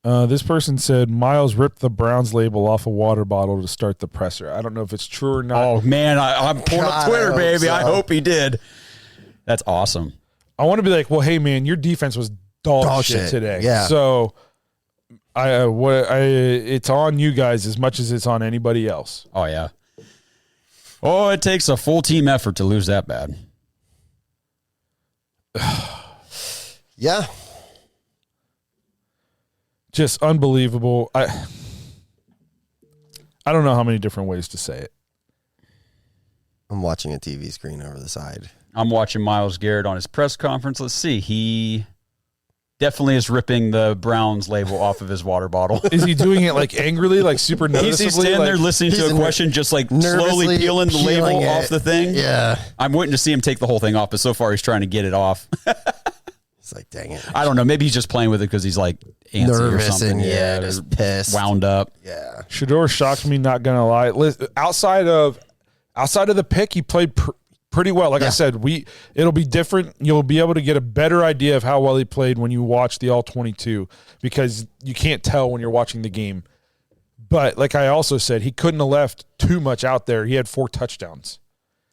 This person said Miles ripped the Browns label off a water bottle to start the presser. I don't know if it's true or not. Oh, man, I'm pulling up Twitter, baby. So. I hope he did. That's awesome. I want to be like, well, hey, man, your defense was dog shit today. Yeah. So it's on you guys as much as it's on anybody else. Oh, yeah. Oh, it takes a full team effort to lose that bad. Yeah. Just unbelievable. I don't know how many different ways to say it. I'm watching a TV screen over the side. I'm watching Myles Garrett on his press conference. Let's see. He definitely is ripping the Browns label off of his water bottle. Is he doing it like angrily, like super noticeably? He's standing there listening to a question, just like slowly peeling the label off the thing. Yeah. I'm waiting to see him take the whole thing off, but so far he's trying to get it off. It's like, dang it. I don't know. Maybe he's just playing with it because he's like antsy Nervous or something. and just pissed. Wound up. Yeah. Shedeur shocked me, not gonna lie. Outside of the pick, he played pretty well. Like I said, it'll be different. You'll be able to get a better idea of how well he played when you watch the all 22 because you can't tell when you're watching the game. But like I also said, he couldn't have left too much out there. He had 4 touchdowns.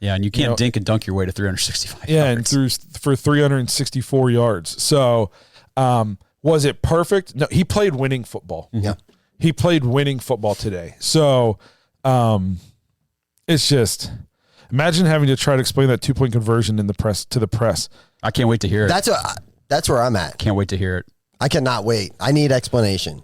Yeah, and you can't dink and dunk your way to 365 yards. Yeah, and threw for 364 yards. So was it perfect? No, he played winning football. Yeah. He played winning football today. So it's just imagine having to try to explain that 2-point conversion in the press to the press. I can't wait to hear it. That's where I'm at. Can't wait to hear it. I cannot wait. I need explanation.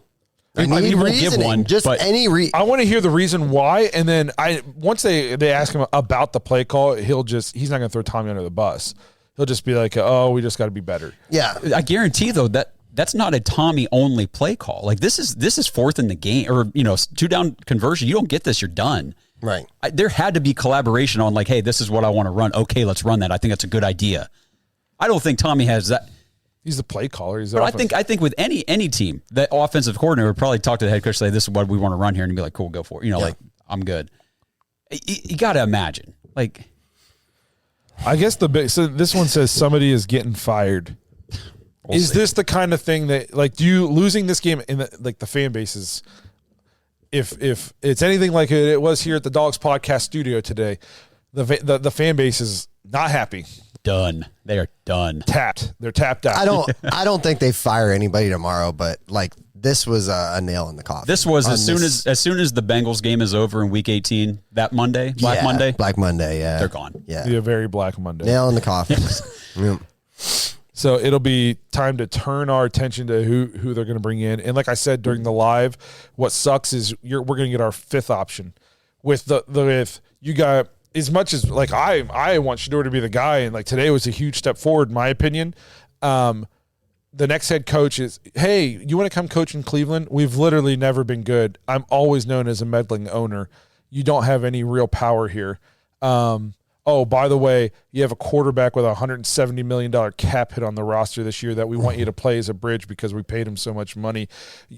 I mean, need he won't reasoning. give one, Just but- any I want to hear the reason why, and then once they ask him about the play call, he's not going to throw Tommy under the bus. He'll just be like, "Oh, we just got to be better." Yeah. I guarantee though that's not a Tommy only play call. Like this is fourth in the game, or 2-down conversion. You don't get this, you're done. Right. There had to be collaboration on like, hey, this is what I want to run. Okay, let's run that. I think that's a good idea. I don't think Tommy has that. He's the play caller. But I think with any team, the offensive coordinator would probably talk to the head coach, say, "This is what we want to run here," and be like, "Cool, go for it." Like I'm good. You got to imagine, like. I guess so this one says somebody is getting fired. Is this the kind of thing that like losing this game in the fan bases? If it's anything like it was here at the Dogs Podcast studio today, the fan base is not happy. Done. They are done. They're tapped out. I don't think they fire anybody tomorrow, but like this was a nail in the coffin. This was as soon as the Bengals game is over in Week 18 that Monday, Black Monday. Yeah, they're gone. Yeah, be a very Black Monday. Nail in the coffin. Yep. So it'll be time to turn our attention to who they're going to bring in. And like I said during the live, what sucks is we're going to get our 5th option with with you got. As much as like I want Shedeur to be the guy, and like today was a huge step forward in my opinion. The next head coach is, hey, you want to come coach in Cleveland? We've literally never been good. I'm always known as a meddling owner. You don't have any real power here. Oh, by the way, you have a quarterback with a $170 million cap hit on the roster this year that we want you to play as a bridge because we paid him so much money.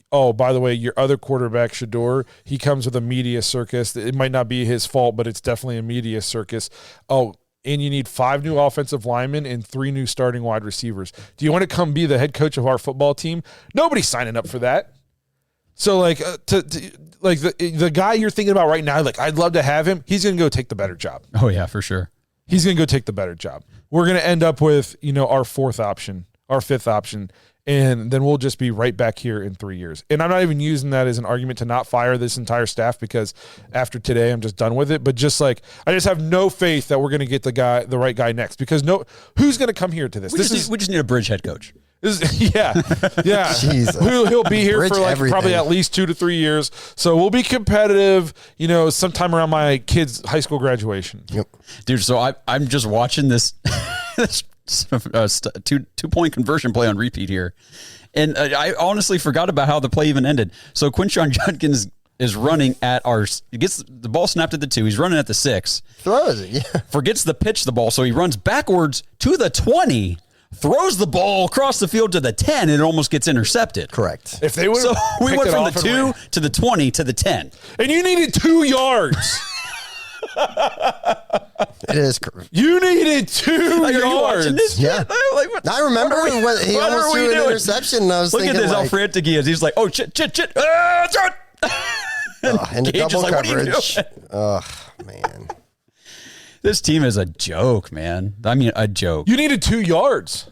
Oh, by the way, your other quarterback, Shedeur, he comes with a media circus. It might not be his fault, but it's definitely a media circus. Oh, and you need 5 new offensive linemen and 3 new starting wide receivers. Do you want to come be the head coach of our football team? Nobody's signing up for that. So, like, the guy you're thinking about right now, like, I'd love to have him. He's going to go take the better job. Oh, yeah, for sure. He's going to go take the better job. We're going to end up with, our 4th option, our 5th option, and then we'll just be right back here in 3 years. And I'm not even using that as an argument to not fire this entire staff because after today, I'm just done with it. But just like, I just have no faith that we're going to get the right guy next because who's going to come here to this? We just need a bridge head coach. Yeah. Jesus. He'll be here Bridge for like everything. probably at least 2 to 3 years. So we'll be competitive, sometime around my kid's high school graduation. Yep. Dude, so I'm just watching this 2-point conversion play on repeat here. And I honestly forgot about how the play even ended. So Quinshon Judkins is running at he gets the ball snapped at the 2. He's running at the 6. Throws it, yeah. Forgets to pitch the ball, so he runs backwards to the 20, throws the ball across the field to the 10, and it almost gets intercepted. Correct. If they would, So we went from the 2 to the 20 to the 10. and you needed 2 yards. It is. You needed 2 Like, are you watching yards. this? Yeah. Shit? Like, what- I remember what are we- when he what almost are we threw an doing? interception. And I was Look at thinking, this, how like, frantic he is. He's like, oh, shit. Throw it. into Gage is double like, what are you coverage. doing? Oh, man. This team is a joke, man. I mean, a joke. You needed 2 yards.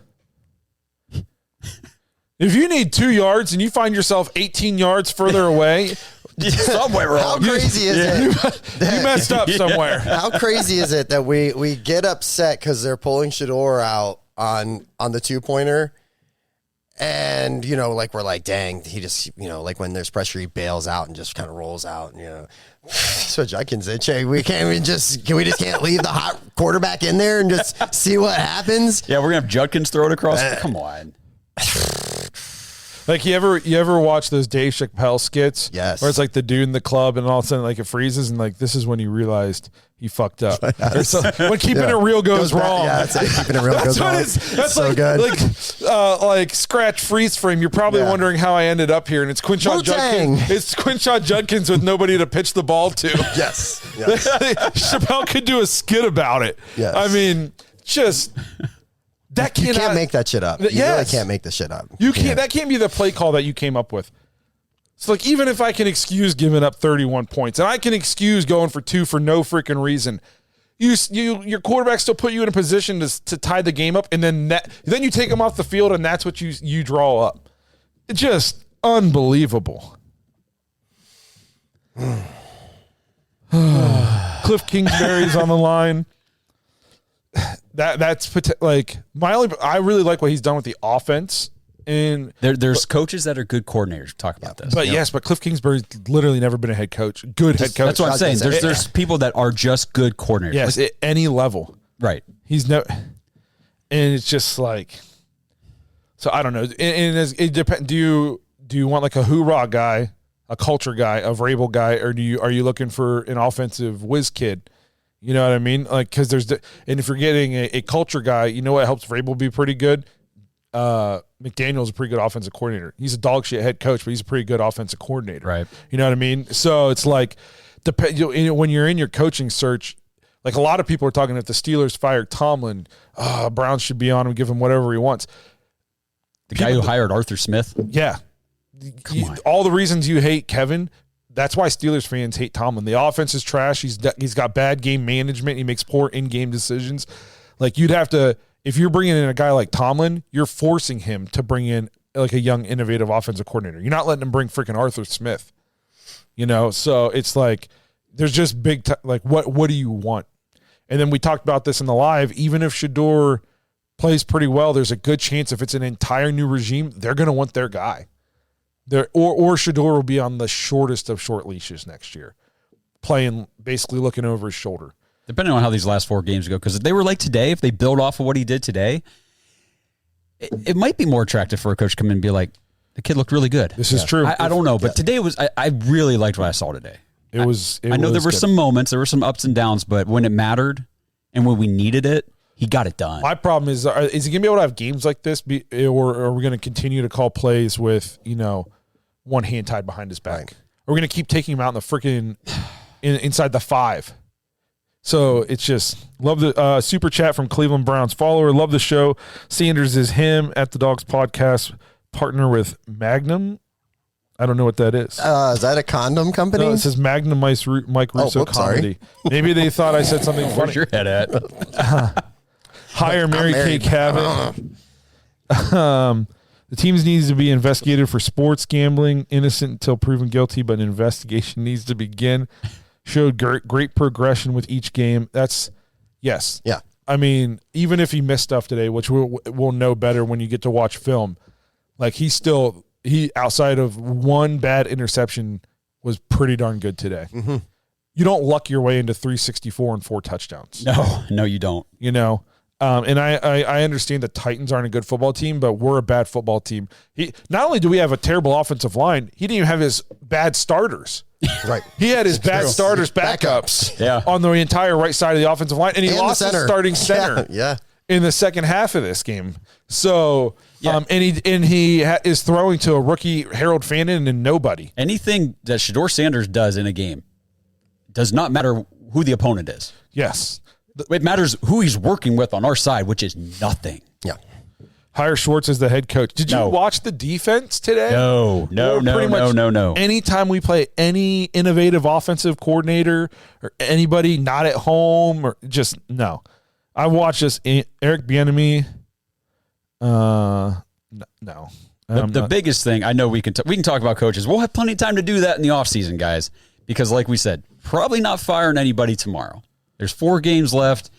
If you need 2 yards and you find yourself 18 yards further away, Somewhere How wrong. crazy is it? you messed up somewhere. How crazy is it that we get upset because they're pulling Shador out on the 2-pointer, and like we're like, dang, he just like when there's pressure, he bails out and just kind of rolls out. And, so Judkins said, "Che, we can't leave the hot quarterback in there and just see what happens." Yeah, we're gonna have Judkins throw it across. Come on. Like you ever watch those Dave Chappelle skits? Yes. Where it's like the dude in the club and all of a sudden like it freezes and like this is when he realized he fucked up. Or so, when keeping it real goes back- wong. Yeah, that's it. Keeping it real goes wrong. That's so like, good. like scratch freeze frame. You're probably Yeah. wondering how I ended up here, and it's Quinshon Wu-Tang. Judkins. It's Quinshon Judkins with nobody to pitch the ball to. Yes. Chappelle could do a skit about it. Yes. I mean, just that You cannot, can't make that shit up. You really Yes. can't make the shit up. You can't. That can't be the play call that you came up with. It's like even if I can excuse giving up 31 points, and I can excuse going for 2 for no freaking reason, your quarterback still put you in a position to tie the game up, and then you take him off the field, and that's what you draw up. It's just unbelievable. Cliff Kingsbury's on the line. That's like I really like what he's done with the offense. And There's coaches that are good coordinators. Talk about this. But yes, but Cliff Kingsbury's literally never been a head coach. Good head coach. That's what I'm saying. There's people that are just good coordinators. Yes, at any level. Right. He's no, and it's just like, so I don't know. And it depends. Do you want like a hoorah guy, a culture guy, a Vrabel guy, or are you looking for an offensive whiz kid? You know what I mean? Like, because and if you're getting a culture guy, you know what helps Vrabel be pretty good? McDaniel's a pretty good offensive coordinator. He's a dog shit head coach, but he's a pretty good offensive coordinator. Right. You know what I mean? So it's like, when you're in your coaching search, like a lot of people are talking, if the Steelers fired Tomlin, Browns should be on him, give him whatever he wants. The guy who hired Arthur Smith. Yeah. on. All the reasons you hate Kevin, that's why Steelers fans hate Tomlin. The offense is trash. He's got bad game management. He makes poor in-game decisions. Like you'd have to, if you're bringing in a guy like Tomlin, you're forcing him to bring in like a young, innovative offensive coordinator. You're not letting him bring freaking Arthur Smith. So it's like there's just like what do you want? And then we talked about this in the live. Even if Shador plays pretty well, there's a good chance if it's an entire new regime, they're going to want their guy. Or Shador will be on the shortest of short leashes next year, playing basically looking over his shoulder. Depending on how these last 4 games go, because if they were like today, if they build off of what he did today, it might be more attractive for a coach to come in and be like, the kid looked really good. This is true. I don't know, but today was I really liked what I saw today. It was. I know there were some moments, there were some ups and downs, but when it mattered and when we needed it, he got it done. My problem is he going to be able to have games like this, or are we going to continue to call plays with one hand tied behind his back? Right. Are we going to keep taking him out in the freaking inside the 5? So it's just love the super chat from Cleveland Browns follower. Love the show. Sanders is him at the Dogs Podcast, partner with Magnum. I don't know what that is. Is that a condom company? No, it says Magnum Mike Russo comedy. Maybe they thought I said something funny. Where's your head at? Hire Mary Kay Cabot. The teams needs to be investigated for sports gambling. Innocent until proven guilty, but an investigation needs to begin. Showed great progression with each game. That's yes. Yeah. I mean, even if he missed stuff today, which we'll know better when you get to watch film, like he outside of one bad interception was pretty darn good today. You don't luck your way into 364 and 4 touchdowns. No, you don't. And I understand the Titans aren't a good football team, but we're a bad football team. Not only do we have a terrible offensive line, he didn't even have his bad starters. Right. He had his bad starters backups on the entire right side of the offensive line, and he lost his starting center in the second half of this game. So, and he is throwing to a rookie, Harold Fannin, and nobody. Anything that Shedeur Sanders does in a game does not matter who the opponent is. Yes. It matters who he's working with on our side, which is nothing. Yeah. Hire Schwartz as the head coach. Did you watch the defense today? No. Anytime we play any innovative offensive coordinator or anybody not at home or just no. I watched this Eric Bieniemy. No. The biggest thing, I know we can talk about coaches. We'll have plenty of time to do that in the offseason, guys, because like we said, probably not firing anybody tomorrow. There's 4 games left.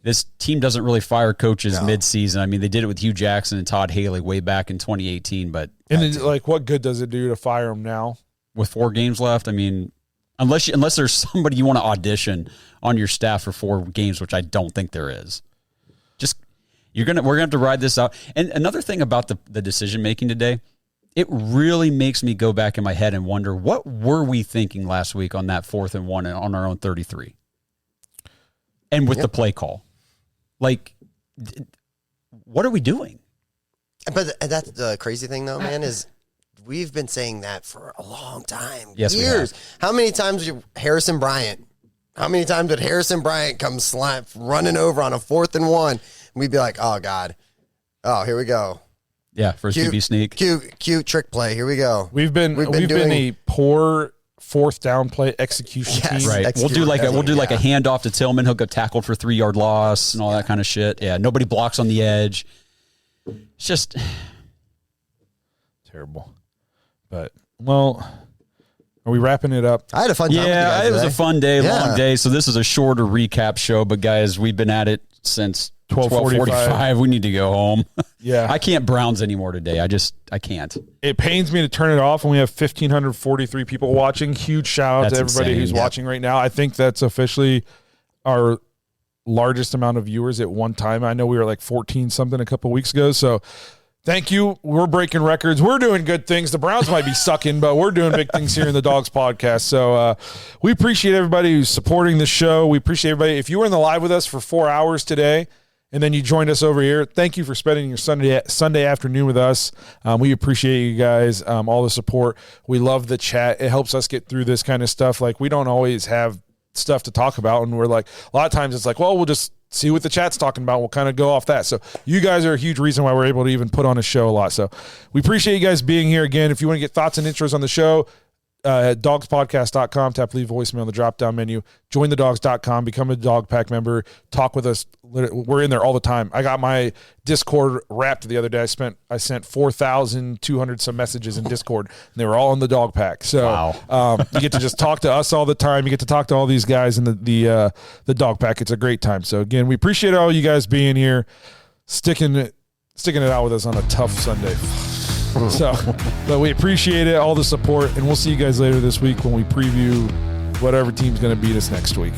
This team doesn't really fire coaches mid-season. I mean, they did it with Hugh Jackson and Todd Haley way back in 2018, but what good does it do to fire them now with 4 games left? I mean, unless there's somebody you want to audition on your staff for 4 games, which I don't think there is. We're gonna have to ride this out. And another thing about the decision making today, it really makes me go back in my head and wonder, what were we thinking last week on that 4th and 1 on our own 33, and with the play call, like, what are we doing? But that's the crazy thing, though, man, is we've been saying that for a long time, years. We have. How many times did Harrison Bryant come running over on a 4th and 1? We'd be like, oh, God. Oh, here we go. Yeah, first QB sneak. Cute trick play. Here we go. We've been a poor 4th down play execution team. Right. We'll do like a handoff to Tillman. He'll get tackled for 3-yard loss and all that kind of shit. Yeah, nobody blocks on the edge. It's just terrible. But, well, are we wrapping it up? I had a fun time with you guys it was today. a fun day, long day. So this is a shorter recap show, but guys, we've been at it since 12:45. We need to go home. Yeah. I can't Browns anymore today. I can't. It pains me to turn it off when we have 1,543 people watching. Huge shout out to everybody who's watching right now. I think that's officially our largest amount of viewers at one time. I know we were like 14 something a couple weeks ago. So thank you. We're breaking records. We're doing good things. The Browns might be sucking, but we're doing big things here in the Dogs Podcast. So we appreciate everybody who's supporting the show. We appreciate everybody. If you were in the live with us for 4 hours today, and then you joined us over here, thank you for spending your Sunday afternoon with us. We appreciate you guys, all the support. We love the chat. It helps us get through this kind of stuff. Like, we don't always have stuff to talk about, and we're like, a lot of times it's like, well, we'll just see what the chat's talking about. We'll kind of go off that. So you guys are a huge reason why we're able to even put on a show a lot. So we appreciate you guys being here again. If you want to get thoughts and intros on the show, dogspodcast.com, tap leave voicemail on the drop-down menu, join thedogs.com, become a Dog Pack member, talk with us. We're in there all the time. I got my Discord wrapped the other day. I sent 4,200 some messages in Discord, and they were all in the Dog Pack. So you get to just talk to us all the time. You get to talk to all these guys in the Dog Pack. It's a great time. So again, we appreciate all you guys being here, sticking it out with us on a tough Sunday. So, but we appreciate it, all the support, and we'll see you guys later this week when we preview whatever team's going to beat us next week.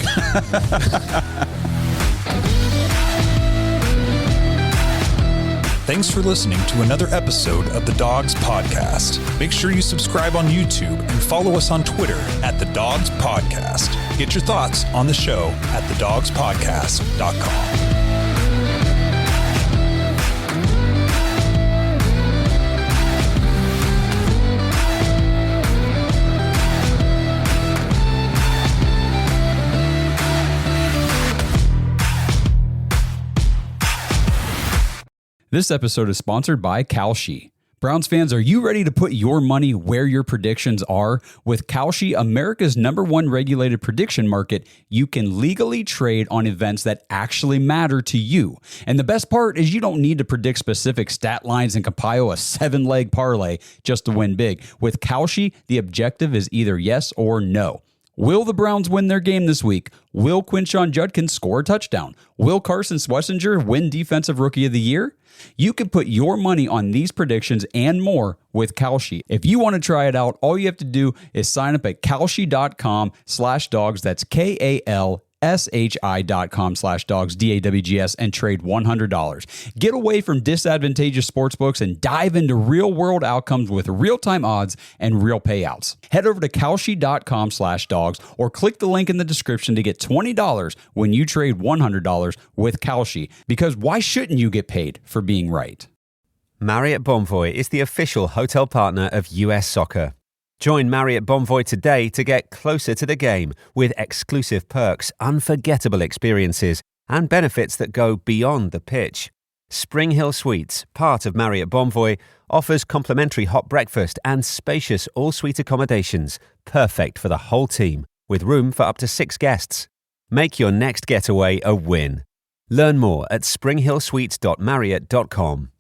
Thanks for listening to another episode of the Dogs Podcast. Make sure you subscribe on YouTube and follow us on Twitter at the Dogs Podcast. Get your thoughts on the show at thedogspodcast.com. This episode is sponsored by Kalshi. Browns fans, are you ready to put your money where your predictions are? With Kalshi, America's #1 regulated prediction market, you can legally trade on events that actually matter to you. And the best part is you don't need to predict specific stat lines and compile a 7-leg parlay just to win big. With Kalshi, the objective is either yes or no. Will the Browns win their game this week? Will Quinshon Judkins score a touchdown? Will Carson Schlesinger win Defensive Rookie of the Year? You can put your money on these predictions and more with Kalshi. If you want to try it out, all you have to do is sign up at kalshi.com/dogs. That's KALSHI.com/dogs SHI.com/dogs, DAWGS, and trade $100. Get away from disadvantageous sportsbooks and dive into real-world outcomes with real-time odds and real payouts. Head over to Kalshi.com/dogs or click the link in the description to get $20 when you trade $100 with Kalshi, because why shouldn't you get paid for being right? Marriott Bonvoy is the official hotel partner of US Soccer. Join Marriott Bonvoy today to get closer to the game with exclusive perks, unforgettable experiences, and benefits that go beyond the pitch. Spring Hill Suites, part of Marriott Bonvoy, offers complimentary hot breakfast and spacious all-suite accommodations, perfect for the whole team, with room for up to 6 guests. Make your next getaway a win. Learn more at springhillsuites.marriott.com.